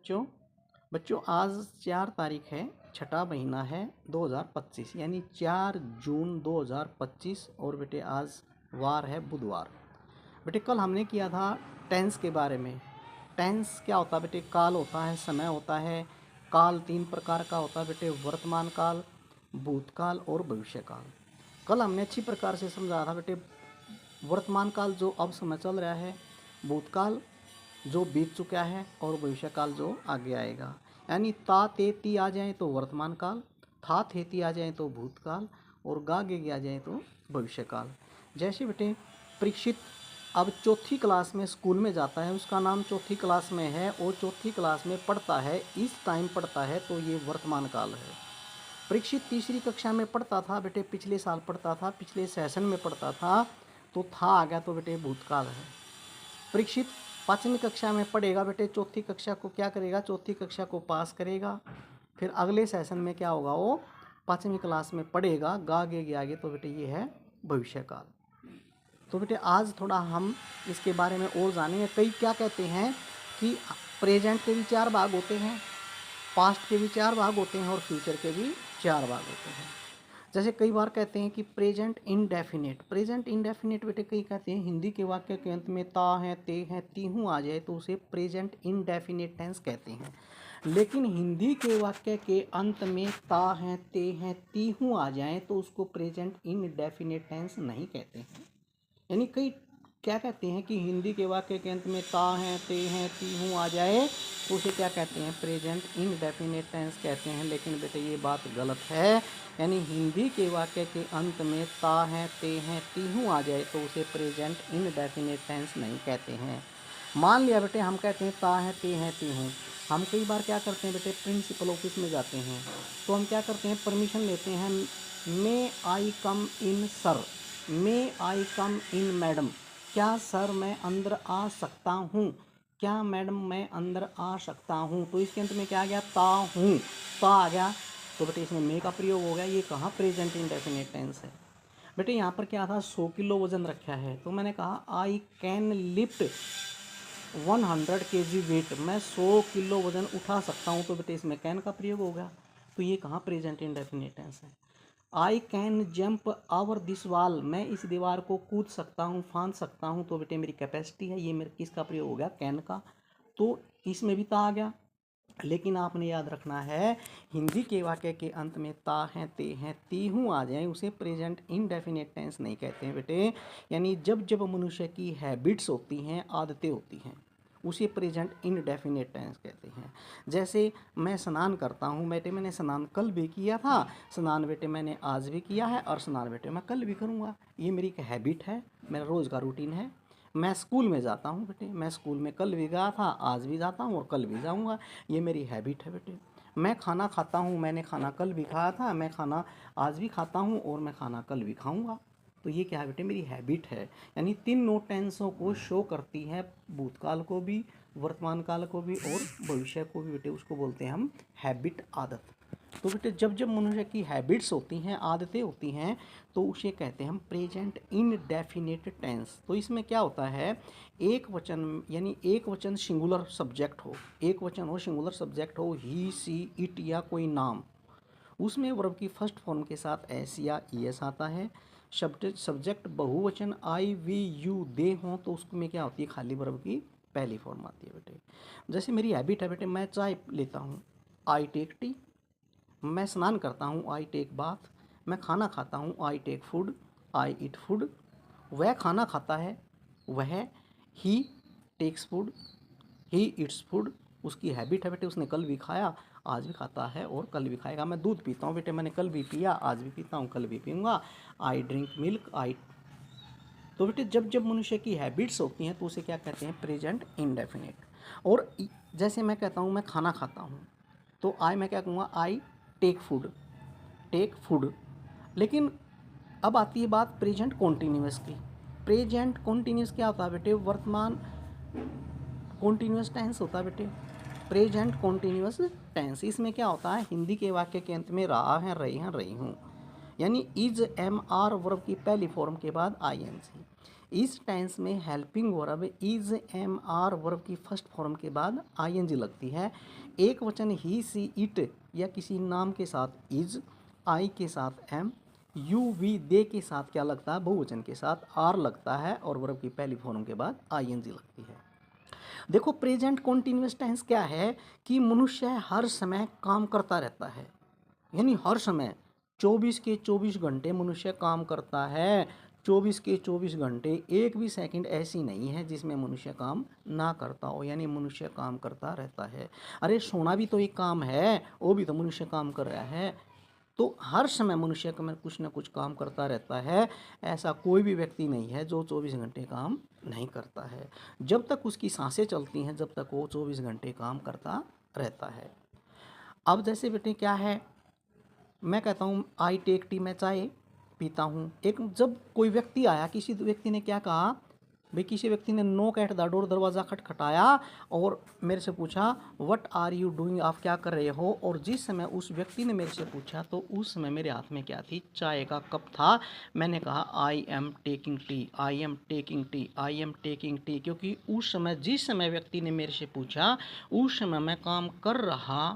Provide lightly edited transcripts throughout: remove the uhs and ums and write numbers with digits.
बच्चों बच्चों आज 4 तारीख है, छठा महीना है 2025 यानी 4 जून 2025। और बेटे आज वार है बुधवार। बेटे कल हमने किया था टेंस के बारे में। टेंस क्या होता है बेटे? काल होता है, समय होता है। काल 3 प्रकार का होता है बेटे, वर्तमान काल, भूतकाल और भविष्य काल। कल हमने अच्छी प्रकार से समझा था बेटे वर्तमान काल जो अब समय चल रहा है, भूतकाल जो बीत चुका है और भविष्य काल जो आगे आएगा। यानी ता ते ती आ जाए तो वर्तमान काल, था थे ती आ जाए तो भूतकाल और गा गे गे आ जाए तो भविष्य काल। जैसे बेटे परीक्षित अब चौथी क्लास में स्कूल में जाता है, उसका नाम चौथी क्लास में है और चौथी क्लास में पढ़ता है, इस टाइम पढ़ता है, तो ये वर्तमान काल है। परीक्षित तीसरी कक्षा में पढ़ता था बेटे, पिछले साल पढ़ता था, पिछले सेशन में पढ़ता था, तो था आ गया तो बेटे भूतकाल है। परीक्षित 5वीं कक्षा में पढ़ेगा बेटे, चौथी कक्षा को क्या करेगा? चौथी कक्षा को पास करेगा, फिर अगले सेशन में क्या होगा? वो 5वीं क्लास में पढ़ेगा, गा गे आगे, तो बेटे ये है भविष्य काल। तो बेटे आज थोड़ा हम इसके बारे में और जानेंगे। कई क्या कहते हैं कि प्रेजेंट के भी 4 भाग होते हैं, पास्ट के भी 4 भाग होते हैं और फ्यूचर के भी 4 भाग होते हैं। जैसे कई बार कहते हैं कि प्रेजेंट इनडेफिनेट। प्रेजेंट इनडेफिनेट बेटे कई कहते हैं हिंदी के वाक्य के अंत में ता है, ते हैं, तीहूँ आ जाए तो उसे प्रेजेंट इनडेफिनेट टेंस कहते हैं। लेकिन हिंदी के वाक्य के अंत में ता है, ते हैं, तीहूँ आ जाए तो उसको प्रेजेंट इनडेफिनेट टेंस नहीं कहते हैं। यानी कई क्या कहते हैं कि हिंदी के वाक्य के अंत में ता हैं, ते हैं, तीहूँ आ जाए तो उसे क्या कहते हैं? प्रेजेंट इनडेफिनेट टेंस कहते हैं। लेकिन बेटे ये बात गलत है। यानी हिंदी के वाक्य के अंत में ता हैं, ते हैं, तीहूँ आ जाए तो उसे प्रेजेंट इनडेफिनेट टेंस नहीं कहते हैं। मान लिया बेटे हम कहते हैं ता है, ते हैं, तीहूँ। हम कई बार क्या करते हैं बेटे, प्रिंसिपल ऑफिस में जाते हैं तो हम क्या करते हैं? परमिशन लेते हैं, मे आई कम इन सर, मे आई कम इन मैडम। क्या सर मैं अंदर आ सकता हूँ? क्या मैडम मैं अंदर आ सकता हूँ? तो इसके अंत में क्या आ गया? ता हूँ, ता आ गया तो बेटे इसमें मे का प्रयोग हो गया। ये कहाँ प्रेजेंट इंडेफिनिट टेंस है? बेटे यहाँ पर क्या था? 100 किलो वजन रखा है तो मैंने कहा I can lift 100 kg weight, मैं 100 किलो वजन उठा सकता हूँ, तो बेटे इसमें कैन का प्रयोग हो गया। तो ये कहाँ प्रेजेंट इंडेफिनिट टेंस है? I can jump over this wall, मैं इस दीवार को कूद सकता हूँ, फांद सकता हूँ, तो बेटे मेरी कैपेसिटी है, ये मेरे किसका प्रयोग हो गया? कैन का। तो इसमें भी ता आ गया। लेकिन आपने याद रखना है हिंदी के वाक्य के अंत में ता हैं, ते हैं, तीहूँ आ जाए उसे प्रेजेंट इनडेफिनेट टेंस नहीं कहते हैं बेटे। यानी जब जब मनुष्य की हैबिट्स होती हैं, आदतें होती हैं, उसे प्रेजेंट इनडेफिनेट टेंस कहते हैं। जैसे मैं स्नान करता हूँ बेटे, मैंने स्नान कल भी किया था, स्नान बेटे मैंने आज भी किया है और स्नान बेटे मैं कल भी करूँगा। ये मेरी एक हैबिट है, मेरा रोज़ का रूटीन है। मैं स्कूल में जाता हूँ बेटे, मैं स्कूल में कल भी गया था, आज भी जाता हूँ और कल भी जाऊँगा। ये मेरी हैबिट है बेटे। मैं खाना खाता हूँ, मैंने खाना कल भी खाया था, मैं खाना आज भी खाता हूँ और मैं खाना कल भी खाऊँगा। तो ये क्या है बेटे? मेरी हैबिट है। यानी 3 नोट टेंसों को शो करती है, भूतकाल को भी, वर्तमान काल को भी और भविष्य को भी बेटे, उसको बोलते हैं हम हैबिट, आदत। तो बेटे जब जब मनुष्य की हैबिट्स होती हैं, आदतें होती हैं, तो उसे कहते हैं हम प्रेजेंट इनडेफिनेट टेंस। तो इसमें क्या होता है? एक वचन यानी एक वचन सिंगुलर सब्जेक्ट हो, एक वचन हो, सिंगुलर सब्जेक्ट हो, ही, सी, इट या कोई नाम, उसमें वर्ब की फर्स्ट फॉर्म के साथ एस या ईएस आता है। शब्द सब्जेक्ट बहुवचन आई, वी, यू, दे हों तो उसमें क्या होती है? खाली वर्ब की पहली फॉर्म आती है बेटे। जैसे मेरी हैबिट है बेटे, मैं चाय लेता हूँ, आई टेक टी। मैं स्नान करता हूँ, आई टेक बाथ। मैं खाना खाता हूँ, I take food, I eat food. वह खाना खाता है, वह, he takes food, he eats food. उसकी हैबिट है बेटे, उसने कल भी खाया, आज भी खाता है और कल भी खाएगा। मैं दूध पीता हूँ बेटे, मैंने कल भी पिया, आज भी पीता हूँ, कल भी पीऊँगा। आई ड्रिंक मिल्क, आई। तो बेटे जब जब मनुष्य की हैबिट्स होती हैं तो उसे क्या कहते हैं? Present indefinite. और जैसे मैं कहता हूँ मैं खाना खाता हूँ, तो आई मैं क्या कहूँगा? I take food, take food. लेकिन अब आती है बात प्रेजेंट कॉन्टीन्यूअस की। प्रेजेंट कॉन्टीन्यूअस क्या होता है बेटे? वर्तमान कॉन्टीन्यूअस टेंस होता है बेटे, प्रेजेंट कॉन्टीन्यूअस टेंस। इसमें क्या होता है? हिंदी के वाक्य के अंत में रहा है, रही हैं, रही हूँ, यानी इज, एम, आर वर्ब की पहली फॉर्म के बाद आई एन सी। इस टेंस में helping verb is am are verb की फर्स्ट फॉर्म के बाद आईएनजी लगती है। एक वचन ही सी इट या किसी नाम के साथ इज, आई के साथ एम, यू वी दे के साथ क्या लगता है, बहुवचन के साथ आर लगता है और वर्ब की पहली फॉर्म के बाद आईएनजी लगती है। देखो प्रेजेंट कॉन्टिन्यूअस टेंस क्या है कि मनुष्य हर समय काम करता रहता है, यानी हर समय 24 के 24 घंटे मनुष्य काम करता है। 24 के 24 घंटे एक भी सेकंड ऐसी नहीं है जिसमें मनुष्य काम ना करता हो, यानी मनुष्य काम करता रहता है। अरे सोना भी तो एक काम है, वो भी तो मनुष्य काम कर रहा है। तो हर समय मनुष्य का कुछ ना कुछ काम करता रहता है। ऐसा कोई भी व्यक्ति नहीं है जो 24 घंटे काम नहीं करता है। जब तक उसकी सांसें चलती हैं जब तक वो 24 घंटे काम करता रहता है। अब जैसे बेटे क्या है, मैं कहता हूँ आई टेक टी, मैं चाय पीता हूँ। एक जब कोई व्यक्ति आया, किसी व्यक्ति ने क्या कहा भाई, किसी व्यक्ति ने नॉक एट द डोर, दरवाज़ा खटखटाया और मेरे से पूछा व्हाट आर यू डूइंग, आप क्या कर रहे हो। और जिस समय उस व्यक्ति ने मेरे से पूछा तो उस समय मेरे हाथ में क्या थी, चाय का कप था। मैंने कहा I am taking tea, I am taking tea, I am taking tea, क्योंकि उस समय जिस समय व्यक्ति ने मेरे से पूछा उस समय मैं काम कर रहा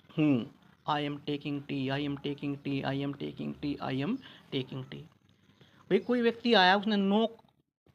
हूँ। I am taking tea, I am taking tea, I am taking tea, I am taking tea. भाई कोई व्यक्ति आया, उसने नॉक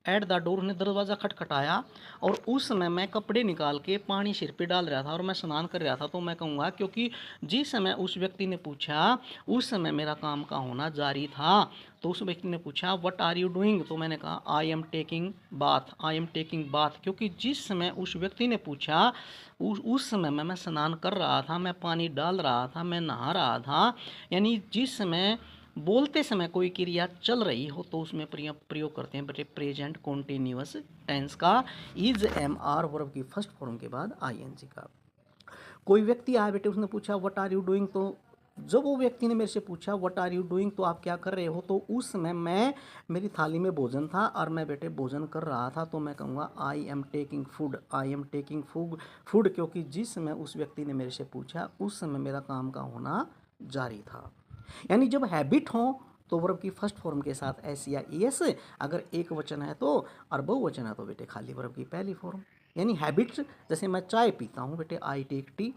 एट द डोर, उसने दरवाज़ा खटखटाया और उस समय मैं कपड़े निकाल के पानी सिर पे डाल रहा था और मैं स्नान कर रहा था, तो मैं कहूँगा क्योंकि जिस समय उस व्यक्ति ने पूछा उस समय मेरा काम का होना जारी था। तो उस व्यक्ति ने पूछा व्हाट आर यू डूइंग, तो मैंने कहा I am taking bath, I am taking bath, क्योंकि जिस समय उस व्यक्ति ने पूछा उस समय मैं स्नान कर रहा था, मैं पानी डाल रहा था, मैं नहा रहा था। यानी जिस समय बोलते समय कोई क्रिया चल रही हो तो उसमें प्रयोग करते हैं बेटे प्रेजेंट कॉन्टिन्यूअस टेंस का इज एम आर वर्ब की फर्स्ट फॉर्म के बाद आईएनजी का। कोई व्यक्ति आया बेटे, उसने पूछा व्हाट आर यू डूइंग, तो जब वो व्यक्ति ने मेरे से पूछा व्हाट आर यू डूइंग, तो आप क्या कर रहे हो, तो उस समय मैं मेरी थाली में भोजन था और मैं बेटे भोजन कर रहा था, तो मैं कहूँगा I am taking food, I am taking food, क्योंकि जिस समय उस व्यक्ति ने मेरे से पूछा उस समय मेरा काम का होना जारी था। यानी जब हैबिट हो तो वर्ब की फर्स्ट फॉर्म के साथ एस या एस, अगर एक वचन है तो, और बहुवचन है तो बेटे खाली वर्ब की पहली फॉर्म। यानी हैबिट्स, जैसे मैं चाय पीता हूँ बेटे आई टेक टी।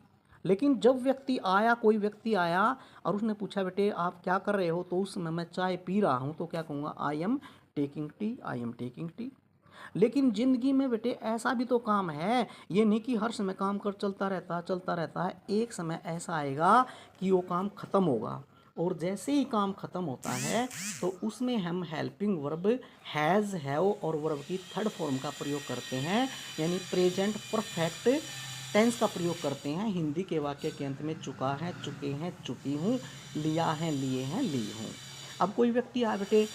लेकिन जब व्यक्ति आया, कोई व्यक्ति आया और उसने पूछा बेटे आप क्या कर रहे हो, तो उस समय मैं चाय पी रहा हूँ, तो क्या कहूँगा I am taking tea, I am taking tea. लेकिन ज़िंदगी में बेटे ऐसा भी तो काम है, ये नहीं कि हर समय काम कर चलता रहता है। एक समय ऐसा आएगा कि वो काम ख़त्म होगा और जैसे ही काम ख़त्म होता है तो उसमें हम हेल्पिंग वर्ब हैज़, हैव और वर्ब की थर्ड फॉर्म का प्रयोग करते हैं, यानी प्रेजेंट परफेक्ट टेंस का प्रयोग करते हैं। हिंदी के वाक्य के अंत में चुका है, चुके हैं, चुकी हूँ, लिया है, लिए हैं, ली हूँ। अब कोई व्यक्ति आया बेटे,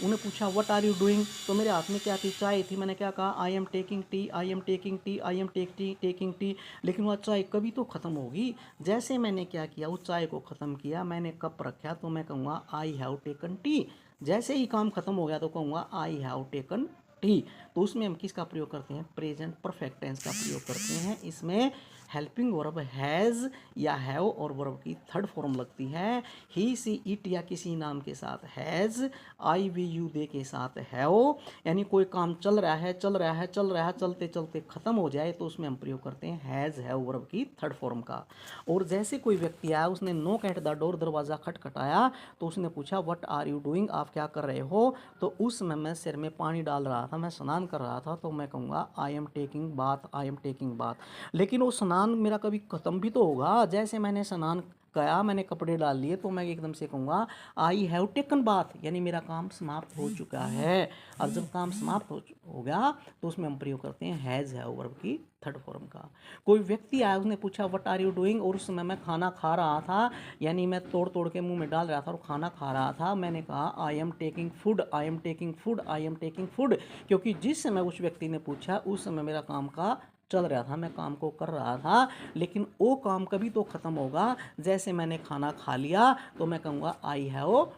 उन्हें पूछा व्हाट आर यू डूइंग, तो मेरे हाथ में क्या थी, चाय थी। मैंने क्या कहा I am taking tea, I am taking tea, I am taking tea. लेकिन वह चाय कभी तो ख़त्म होगी। जैसे मैंने क्या किया, उस चाय को ख़त्म किया, मैंने कप रखा, तो मैं कहूँगा आई हैव टेकन टी। जैसे ही काम ख़त्म हो गया तो कहूँगा आई हैव टेकन टी। तो उसमें हम किसका प्रयोग करते हैं, प्रेजेंट परफेक्ट टेंस का प्रयोग करते हैं। इसमें हेल्पिंग वर्ब हैज़ या हैव और वर्ब की थर्ड फॉर्म लगती है। ही सी इट या किसी नाम के साथ has, I we you they के साथ हैव, यानी कोई काम चल रहा है चलते चलते ख़त्म हो जाए तो उसमें हम प्रयोग करते हैं हैज़ हैव वर्ब की थर्ड फॉर्म का। और जैसे कोई व्यक्ति आया, उसने नॉक एट द डोर, दरवाज़ा खटखटाया, तो उसने पूछा व्हाट आर यू डूइंग, आप क्या कर रहे हो, तो उस समय मैं सिर में पानी डाल रहा था, मैं स्नान कर रहा था, तो मैं कहूँगा I am taking bath, I am taking bath. लेकिन वो स्नान मेरा कभी ख़त्म भी तो होगा। जैसे मैंने स्नान गया, मैंने कपड़े डाल लिए, तो मैं एकदम से कहूँगा आई हैव टेकन बाथ, यानी मेरा काम समाप्त हो चुका है। और जब काम समाप्त हो गया तो उसमें हम प्रयोग करते हैं हैज़ हैव वर्ब की थर्ड फॉर्म का। कोई व्यक्ति आया, उसने पूछा व्हाट आर यू डूइंग, और उस समय मैं खाना खा रहा था, यानी मैं तोड़ तोड़ के मुंह में डाल रहा था और खाना खा रहा था। मैंने कहा I am taking food, I am taking food, I am taking food, क्योंकि जिस समय उस व्यक्ति ने पूछा उस समय मेरा काम का चल रहा था, मैं काम को कर रहा था। लेकिन वो काम कभी तो ख़त्म होगा। जैसे मैंने खाना खा लिया तो मैं कहूँगा आई हैव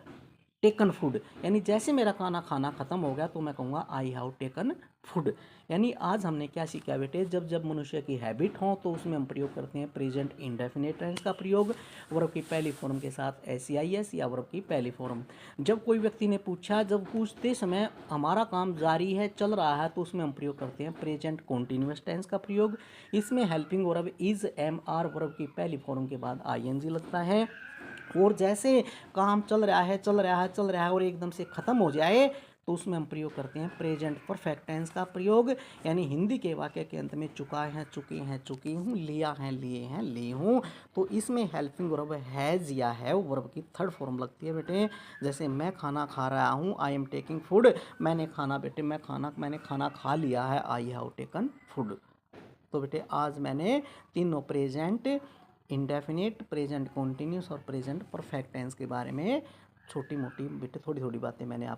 टेकन फूड, यानी जैसे मेरा खाना ख़त्म हो गया तो मैं कहूँगा आई हैव टेकन फूड। यानी आज हमने क्या सीखा बेटे, जब जब मनुष्य की हैबिट हो तो उसमें हम प्रयोग करते हैं प्रेजेंट इंडेफिनिट टेंस का प्रयोग वर्ब की पहली फॉर्म के साथ SEIS या वर्ब की पहली फॉर्म। जब कोई व्यक्ति ने पूछा, जब पूछते समय हमारा काम जारी है, चल रहा है, तो उसमें हम प्रयोग करते हैं प्रेजेंट कॉन्टिन्यूअस टेंस का प्रयोग। इसमें helping verb is MR verb की पहली फॉर्म के बाद ING लगता है। और जैसे काम चल रहा है चल रहा है चल रहा है और एकदम से ख़त्म हो जाए तो उसमें हम प्रयोग करते हैं प्रेजेंट परफेक्ट टेंस का प्रयोग। यानी हिंदी के वाक्य के अंत में चुका है, चुकी हैं, चुकी हूँ, लिया है, लिए हैं, ली हूँ, तो इसमें हेल्पिंग वर्ब हैज़ या हैव वर्ब की थर्ड फॉर्म लगती है बेटे। जैसे मैं खाना खा रहा हूँ, आई एम टेकिंग फूड, मैंने खाना खा लिया है, आई हैव टेकन फूड। तो बेटे आज मैंने तीनों प्रेजेंट इंडेफिनिट, प्रेजेंट कॉन्टिन्यूस और प्रेजेंट परफेक्ट टेंस के बारे में छोटी मोटी बेटे थोड़ी थोड़ी बातें मैंने आप